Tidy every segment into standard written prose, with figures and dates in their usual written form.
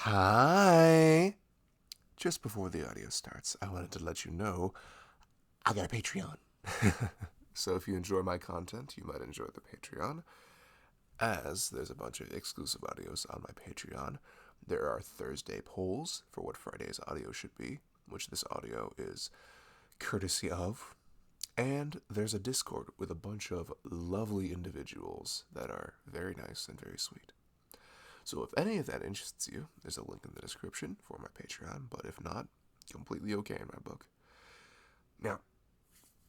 Hi. Just before the audio starts, I wanted to let you know I got a Patreon. So if you enjoy my content, you might enjoy the Patreon, as there's a bunch of exclusive audios on my Patreon. There are Thursday polls for what Friday's audio should be, which this audio is courtesy of. And there's a Discord with a bunch of lovely individuals that are very nice and very sweet. So if any of that interests you, there's a link in the description for my Patreon, but if not, completely okay in my book. Now,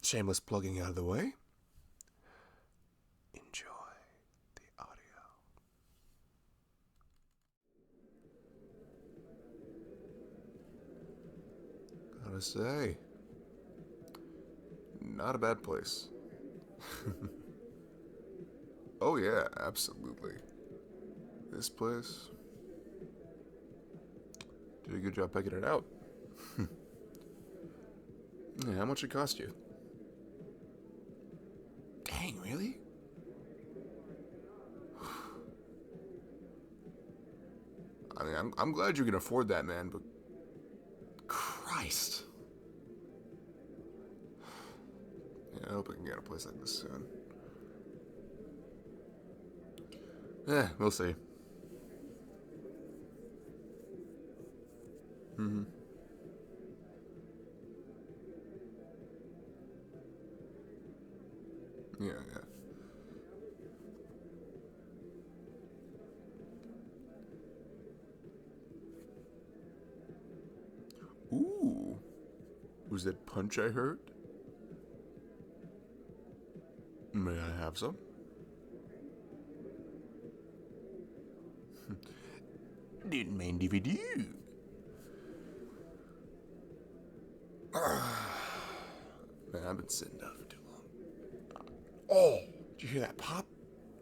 shameless plugging out of the way, enjoy the audio. Gotta say, not a bad place. Oh yeah, absolutely. This place did a good job picking it out. Yeah, how much it cost you? Dang, really? I mean, I'm glad you can afford that, man, but Christ. Yeah, I hope I can get a place like this soon. We'll see. Mm-hmm. Yeah, yeah. Ooh. Was that punch I heard? May I have some? Didn't mean DVD. Man, I've been sitting down for too long. Oh, did you hear that pop?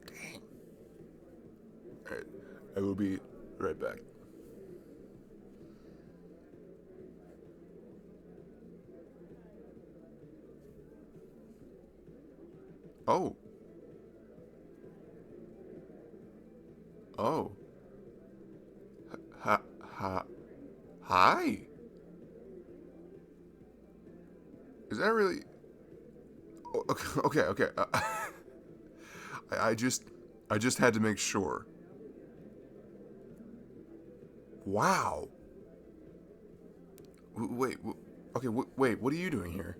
Dang. Alright, I will be right back. Oh. Oh. Ha, ha, hi? Is that really... Oh, okay. I just... I just had to make sure. Wow. Wait, okay, wait, what are you doing here?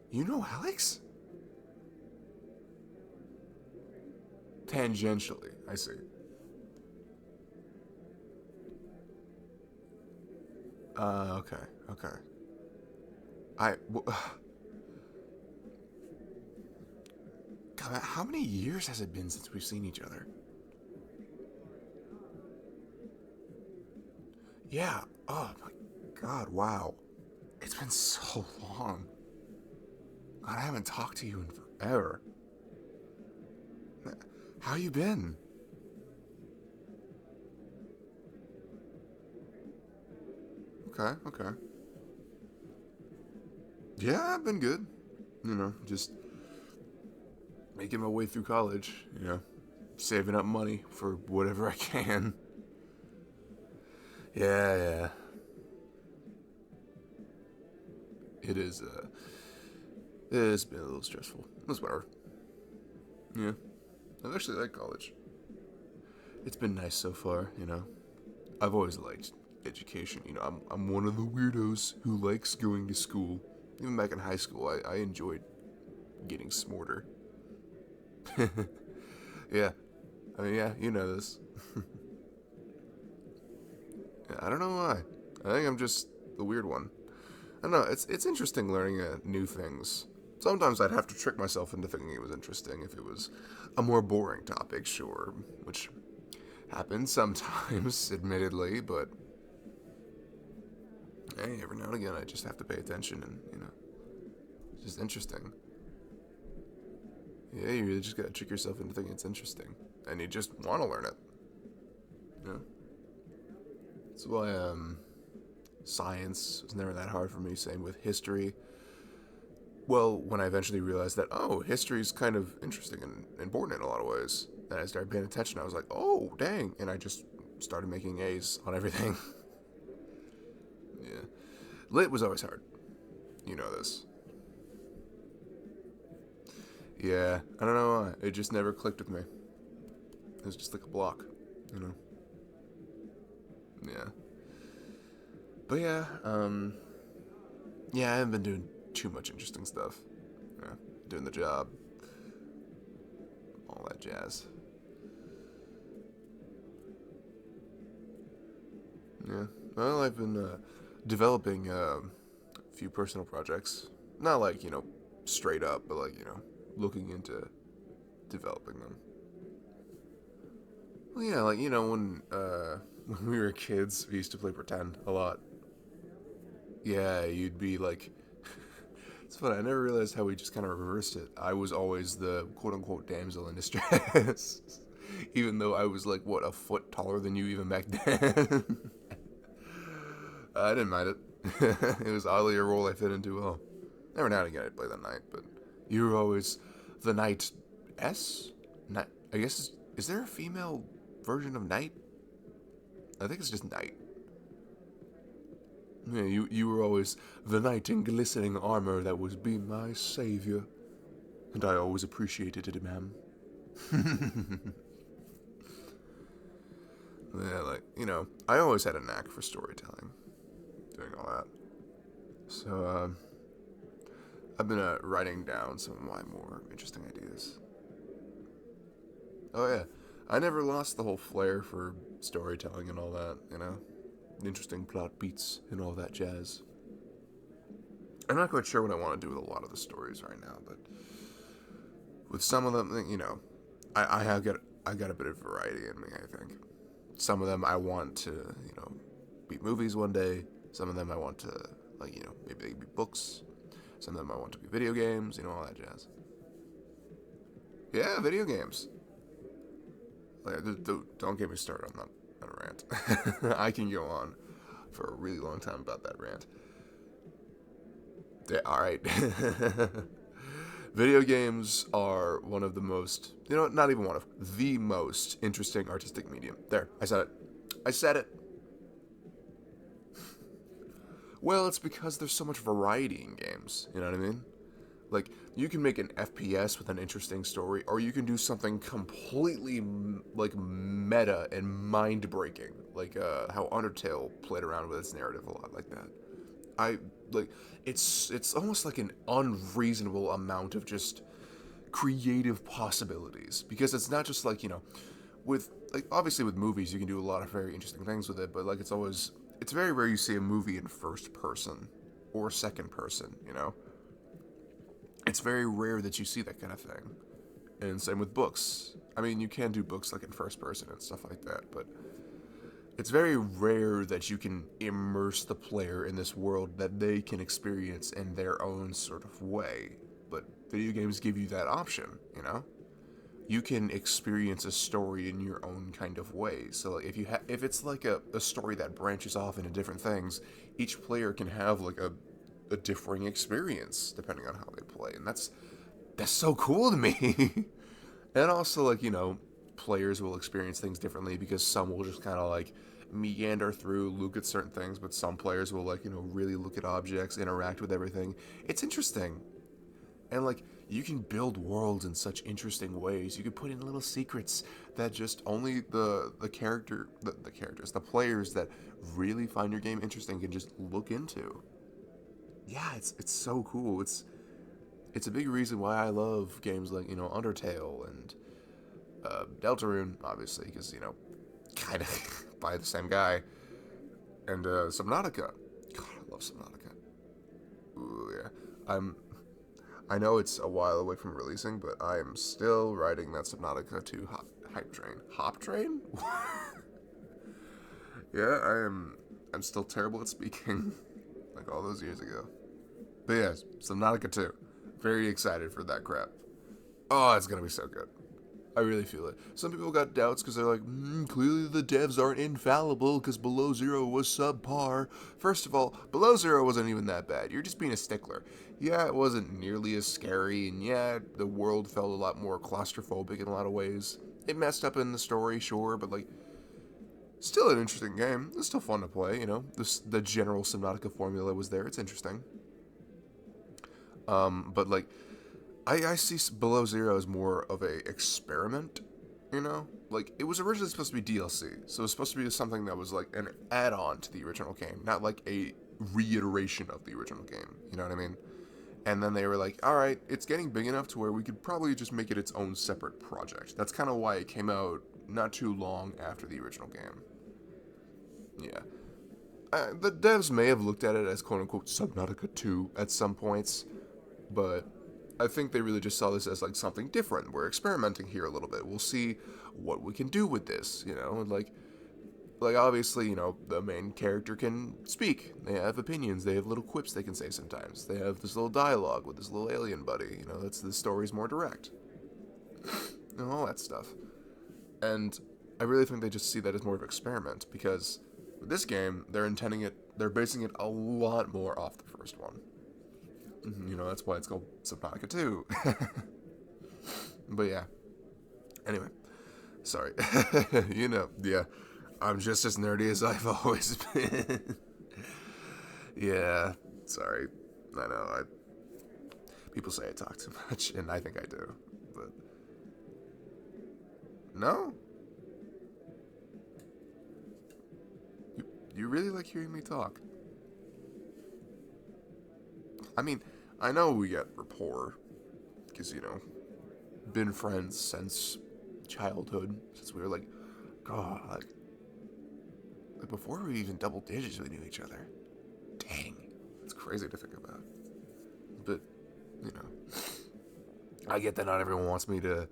You know Alex? Tangentially, I see. Okay. I. God, how many years has it been since we've seen each other? Yeah. Oh my God! Wow. It's been so long. God, I haven't talked to you in forever. How you been? Okay. Yeah, I've been good. Just making my way through college. Saving up money for whatever I can. Yeah. It is. It's been a little stressful. That's whatever. Yeah. I actually like college. It's been nice so far. I've always liked education. I'm one of the weirdos who likes going to school. Even back in high school, I enjoyed getting smarter. Yeah. I mean, yeah, you know this. Yeah, I don't know why. I think I'm just the weird one. I don't know. It's interesting learning new things. Sometimes I'd have to trick myself into thinking it was interesting if it was a more boring topic, sure, which happens sometimes, admittedly, but hey, every now and again I just have to pay attention and, it's just interesting. Yeah, you really just gotta trick yourself into thinking it's interesting. And you just want to learn it. You know? That's why, science was never that hard for me, same with history. Well, when I eventually realized that, oh, history is kind of interesting and important in a lot of ways. Then I started paying attention. I was like, oh, dang. And I just started making A's on everything. Yeah. Lit was always hard. You know this. Yeah, I don't know why. It just never clicked with me. It was just like a block, you know? Yeah. But yeah, yeah, I haven't been doing too much interesting stuff. Yeah, doing the job, all that jazz. Yeah. Well, I've been developing a few personal projects. Not like, straight up, but like, looking into developing them. Well, yeah, like, when when we were kids, we used to play pretend a lot. Yeah, you'd be like, it's funny. I never realized how we just kind of reversed it. I was always the quote unquote damsel in distress, even though I was like what, a foot taller than you even back then. I didn't mind it. It was oddly a role I fit into well. Every now and again I'd play the knight, but you were always the knight S. Knight. I guess is there a female version of knight? I think it's just knight. Yeah, you were always the knight in glistening armor that was be my savior, and I always appreciated it, ma'am. Yeah, like, I always had a knack for storytelling, doing all that. So, I've been writing down some of my more interesting ideas. Oh, yeah. I never lost the whole flair for storytelling and all that. Interesting plot beats and all that jazz. I'm not quite sure what I want to do with a lot of the stories right now, but with some of them, I got a bit of variety in me, I think. Some of them I want to, be movies one day. Some of them I want to, like, maybe they be books. Some of them I want to be video games, all that jazz. Yeah, video games. Like, don't get me started on that rant. I can go on for a really long time about that rant. Yeah, all right. Video games are one of the most, not even one of, the most interesting artistic medium. There, I said it. I said it. Well, it's because there's so much variety in games, you know what I mean? Like, you can make an FPS with an interesting story, or you can do something completely, like, meta and mind-breaking, like how Undertale played around with its narrative a lot like that. I, like, it's almost like an unreasonable amount of just creative possibilities, because it's not just like, with, like, obviously with movies you can do a lot of very interesting things with it, but, like, it's very rare you see a movie in first person or second person. It's very rare that you see that kind of thing. And same with books. I mean, you can do books like in first person and stuff like that, but it's very rare that you can immerse the player in this world that they can experience in their own sort of way. But video games give you that option. You can experience a story in your own kind of way. So like, if it's like a story that branches off into different things, each player can have like a differing experience depending on how they play, and that's so cool to me. And also, like, players will experience things differently because some will just kind of like meander through, look at certain things, but some players will, like, really look at objects, interact with everything. It's interesting. And, like, you can build worlds in such interesting ways. You can put in little secrets that just only the characters, the players that really find your game interesting can just look into. Yeah, it's so cool. It's a big reason why I love games like, Undertale and Deltarune, obviously, because, kind of by the same guy, and Subnautica. God, I love Subnautica. Ooh, yeah. I know it's a while away from releasing, but I am still riding that Subnautica 2 hype train. Hop train? Yeah, I'm still terrible at speaking, like all those years ago. But yeah, Subnautica 2. Very excited for that crap. Oh, it's gonna be so good. I really feel it. Some people got doubts because they're like, clearly the devs aren't infallible because Below Zero was subpar. First of all, Below Zero wasn't even that bad. You're just being a stickler. Yeah, it wasn't nearly as scary, and yeah, the world felt a lot more claustrophobic in a lot of ways. it messed up in the story, sure, but like, still an interesting game. It's still fun to play, you know. The general Subnautica formula was there. It's interesting. But like, I see Below Zero as more of a experiment, you know? Like, it was originally supposed to be DLC, so it was supposed to be something that was like an add-on to the original game, not like a reiteration of the original game, you know what I mean? And then they were like, alright, it's getting big enough to where we could probably just make it its own separate project. That's kind of why it came out not too long after the original game. Yeah. The devs may have looked at it as quote-unquote Subnautica 2 at some points, but I think they really just saw this as like something different. We're experimenting here a little bit. We'll see what we can do with this, you know, and like obviously, you know, the main character can speak. They have opinions. They have little quips they can say sometimes. They have this little dialogue with this little alien buddy. You know, that's the story's more direct. And all that stuff. And I really think they just see that as more of an experiment because with this game, they're basing it a lot more off the first one. You know, that's why it's called Subnautica 2. But yeah. Anyway, sorry. You know, yeah. I'm just as nerdy as I've always been. Yeah, sorry. I know, people say I talk too much, and I think I do. But no? You really like hearing me talk? I mean, I know we get rapport, because, you know, been friends since childhood, since we were like, God, like before we even double digits, we knew each other. Dang, it's crazy to think about. But, you know, I get that not everyone wants me to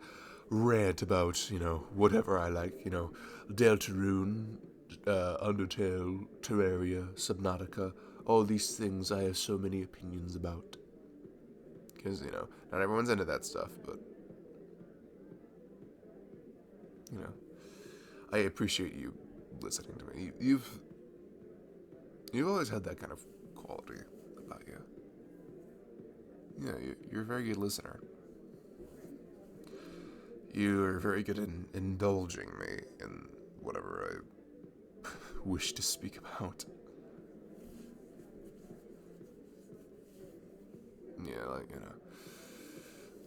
rant about, you know, whatever I like, you know, Deltarune, Undertale, Terraria, Subnautica, all these things I have so many opinions about. Because, you know, not everyone's into that stuff, but, you know, I appreciate you listening to me. You've always had that kind of quality about you. Yeah, you're a very good listener. You are very good in indulging me in whatever I wish to speak about. Yeah, like, you know,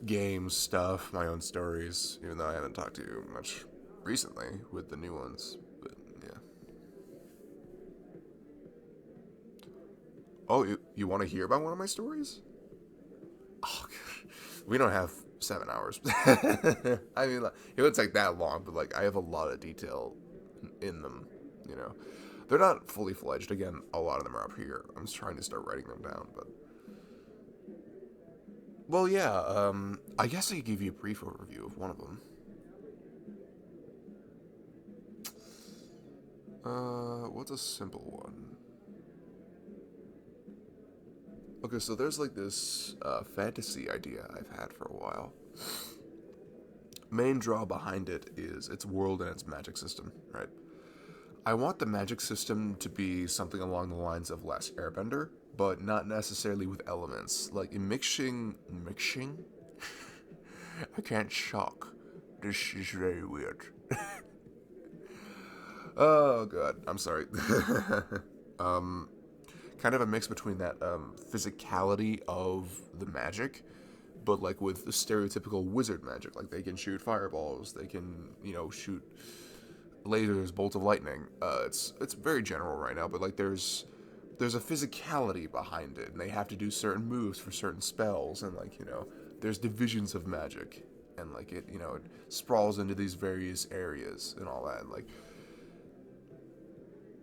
games, stuff, my own stories, even though I haven't talked to you much recently with the new ones, but yeah. Oh, you want to hear about one of my stories? Oh, we don't have 7 hours. I mean, like, it would take that long, but like, I have a lot of detail in them, you know. They're not fully fledged. Again, a lot of them are up here. I'm just trying to start writing them down, but well, yeah. I guess I could give you a brief overview of one of them. What's a simple one? Okay, so there's like this fantasy idea I've had for a while. Main draw behind it is its world and its magic system, right? I want the magic system to be something along the lines of Last Airbender, but not necessarily with elements. Like mixing? I can't shock. This is very weird. Oh god, I'm sorry. Kind of a mix between that physicality of the magic, but like with the stereotypical wizard magic. Like they can shoot fireballs, they can, you know, shoot lasers, bolts of lightning. It's very general right now, but like there's a physicality behind it, and they have to do certain moves for certain spells, and like, you know, there's divisions of magic, and like it, you know, it sprawls into these various areas and all that, and like,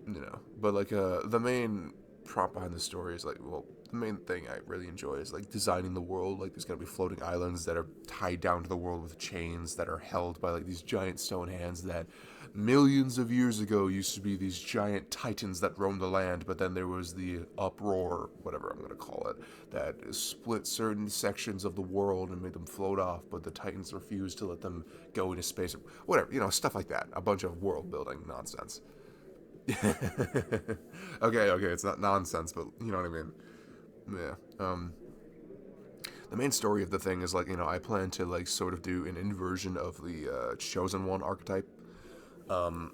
you know, but like the main prop behind the story is like, well, the main thing I really enjoy is like designing the world. Like there's gonna be floating islands that are tied down to the world with chains that are held by like these giant stone hands that millions of years ago used to be these giant titans that roamed the land, but then there was the uproar, whatever I'm gonna call it, that split certain sections of the world and made them float off, but the titans refused to let them go into space, whatever, you know, stuff like that. A bunch of world building nonsense. Okay, it's not nonsense, but you know what I mean. Yeah. the main story of the thing is like, I plan to like sort of do an inversion of the chosen one archetype.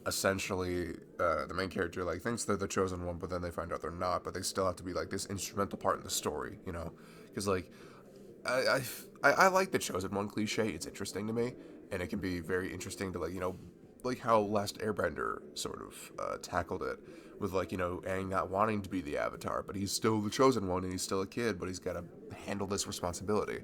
Essentially, the main character like thinks they're the chosen one, but then they find out they're not. But they still have to be like this instrumental part in the story, because like I, I like the chosen one cliche. It's interesting to me, and it can be very interesting to like like how Last Airbender sort of tackled it with like Aang not wanting to be the Avatar, but he's still the chosen one, and he's still a kid, but he's got to handle this responsibility.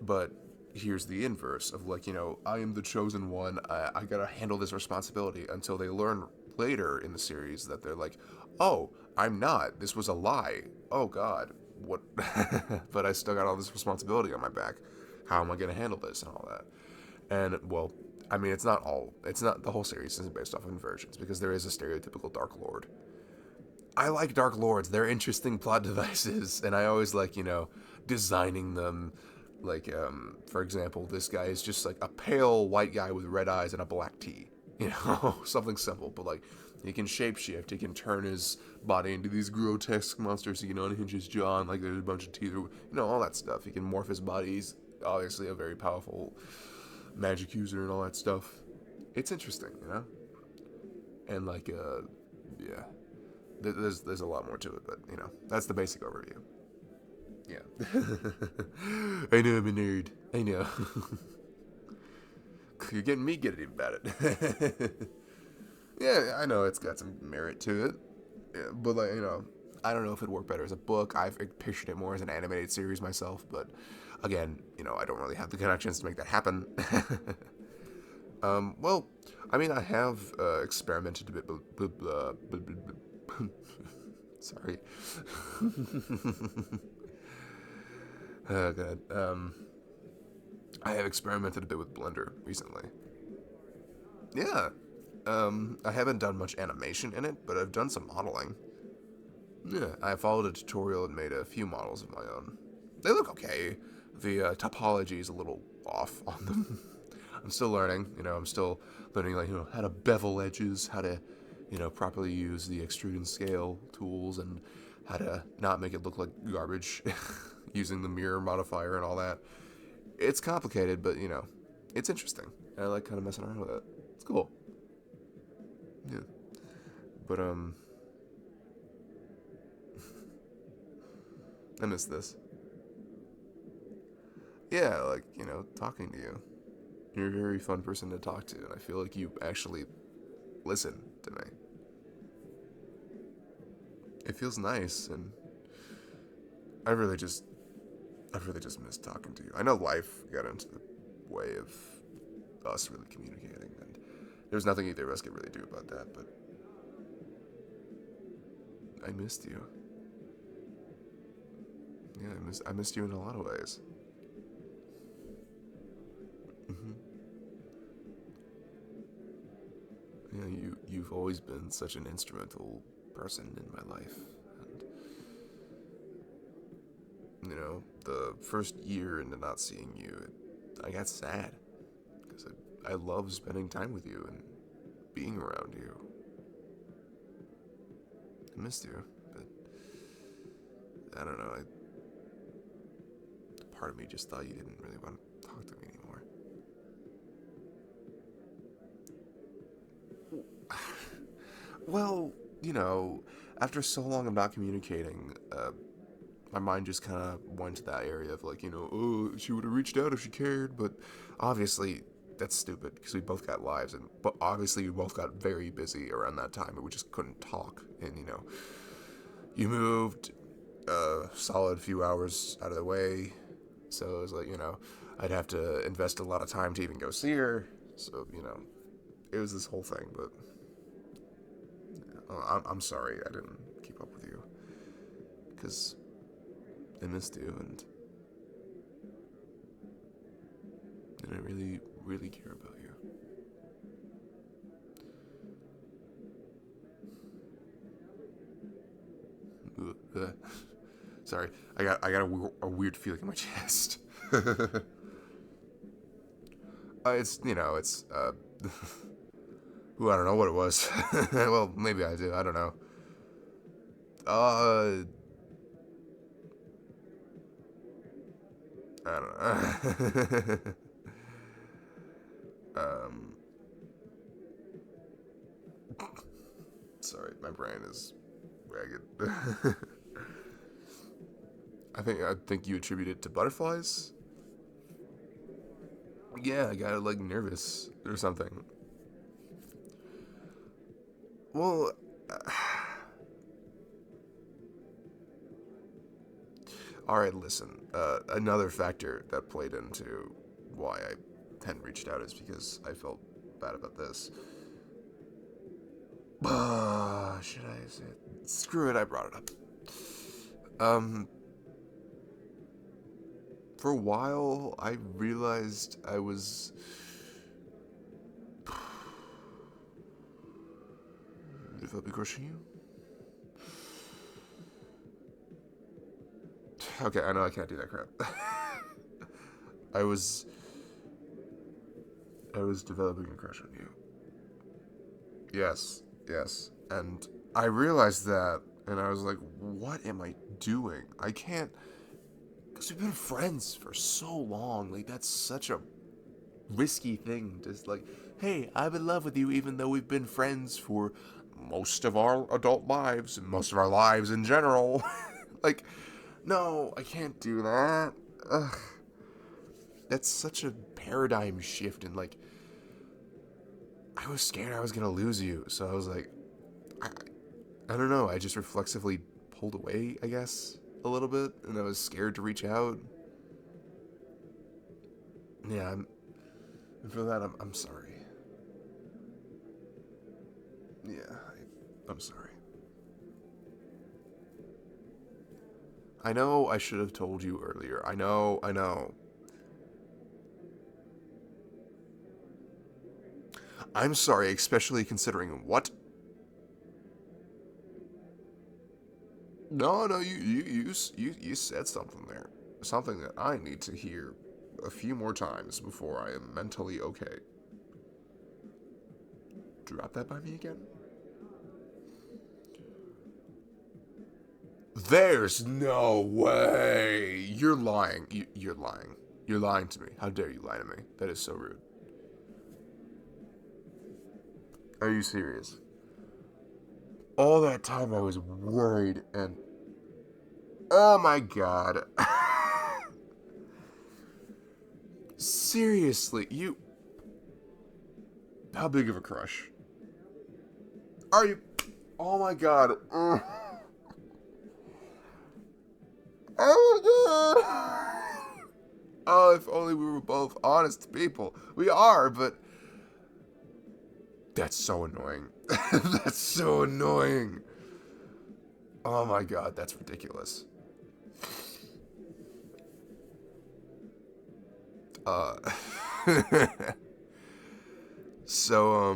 But here's the inverse of like I am the chosen one. I gotta handle this responsibility until they learn later in the series that they're like, oh, I'm not. This was a lie. Oh God, what? But I still got all this responsibility on my back. How am I gonna handle this and all that? And well, I mean, it's not all. It's not the whole series isn't based off of inversions because there is a stereotypical Dark Lord. I like Dark Lords. They're interesting plot devices, and I always like, designing them. Like, for example, this guy is just like a pale white guy with red eyes and a black tee. Something simple, but like, he can shapeshift. He can turn his body into these grotesque monsters. He can unhinge his jaw and like there's a bunch of teeth. All that stuff. He can morph his body. He's obviously a very powerful magic user and all that stuff. It's interesting, and like, yeah. There's a lot more to it, but that's the basic overview. Yeah. I know I'm a nerd. I know. You're getting me getting about it. Yeah, I know it's got some merit to it, yeah, but like I don't know if it'd work better as a book. I've pictured it more as an animated series myself, but again, I don't really have the connections to make that happen. Well, I mean, I have experimented a bit. Sorry. Oh god. I have experimented a bit with Blender recently. Yeah. I haven't done much animation in it, but I've done some modeling. Yeah, I followed a tutorial and made a few models of my own. They look okay. The topology is a little off on them. I'm still learning. I'm still learning like how to bevel edges, how to properly use the extrude and scale tools, and how to not make it look like garbage using the mirror modifier and all that. It's complicated, but it's interesting. I like kind of messing around with it. It's cool. Yeah, but I miss this. Yeah, like talking to you. You're a very fun person to talk to, and I feel like you actually listen to me. It feels nice, and I really just, I really just miss talking to you. I know life got into the way of us really communicating, and there's nothing either of us could really do about that. But I missed you. Yeah, I missed you in a lot of ways. Hmm. Yeah, you've always been such an instrumental person in my life, and the first year into not seeing you, I got sad because I love spending time with you and being around you. I missed you, but I don't know. Part of me just thought you didn't really want to talk to me anymore. Well, after so long of not communicating, my mind just kind of went to that area of like, oh, she would have reached out if she cared, but obviously that's stupid because we both got lives, and but obviously we both got very busy around that time, and we just couldn't talk. And you moved a solid few hours out of the way, so it was like I'd have to invest a lot of time to even go see her. So it was this whole thing, but I'm sorry I didn't keep up with you because I missed you, and I really, really care about you. Sorry, I got a weird feeling in my chest. It's Ooh, I don't know what it was. Well, maybe I do. I don't know. Uh, I don't know. um, sorry, my brain is ragged. I think you attribute it to butterflies. Yeah, I got like nervous or something. Well, all right. Listen, another factor that played into why I hadn't reached out is because I felt bad about this. Should I say it? Screw it. I brought it up. Um, for a while, I realized I was developing crushing you. Okay, I know I can't do that crap. I was I was developing a crush on you. Yes, yes. And I realized that, and I was like, what am I doing? I can't, because we've been friends for so long. Like, that's such a risky thing. Just like, hey, I'm in love with you, even though we've been friends for most of our adult lives and most of our lives in general. Like, no, I can't do that. Ugh. That's such a paradigm shift, and like, I was scared I was gonna lose you, so I was like, I, I don't know. I just reflexively pulled away, I guess, a little bit, and I was scared to reach out. Yeah, and for that, I'm sorry. Yeah, I'm sorry. I know I should have told you earlier. I know. I'm sorry, especially considering what? No, no, you said something there. Something that I need to hear a few more times before I am mentally okay. Drop that by me again? There's no way. You're lying. You're lying. You're lying to me. How dare you lie to me? That is so rude. Are you serious? All that time I was worried and. Oh my god. Seriously, you. How big of a crush? Are you. Oh my god. Oh my god. Oh, if only we were both honest people. We are, but. That's so annoying. That's so annoying. Oh my god, that's ridiculous. Uh. so,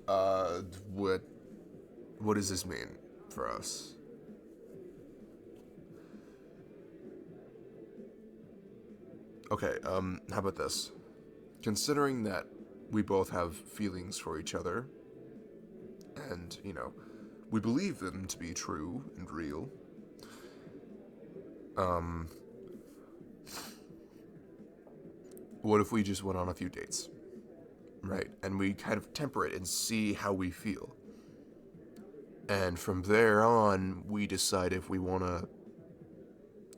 uh, what, what does this mean for us? Okay, how about this? Considering that we both have feelings for each other, and, we believe them to be true and real, um, what if we just went on a few dates? Right? And we kind of temper it and see how we feel. And from there on, we decide if we want to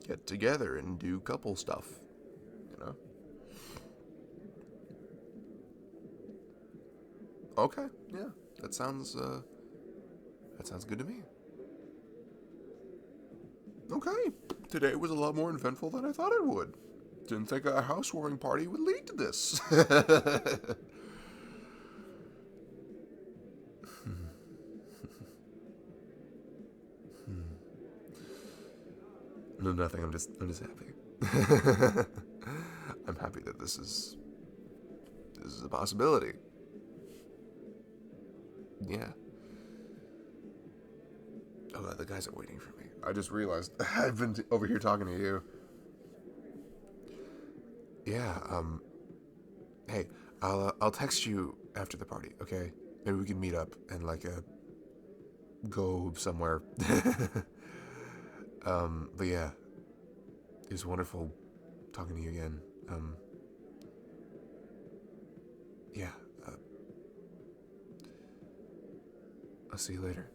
get together and do couple stuff, you know? Okay, yeah. That sounds good to me. Okay. Today was a lot more eventful than I thought it would. Didn't think a housewarming party would lead to this. No, nothing. I'm just happy. I'm happy that this is a possibility. Yeah. Oh, the guys are waiting for me. I just realized I've been over here talking to you. Yeah. Hey, I'll text you after the party. Okay. Maybe we can meet up and like go somewhere. But yeah. It was wonderful talking to you again. Yeah, I'll see you later.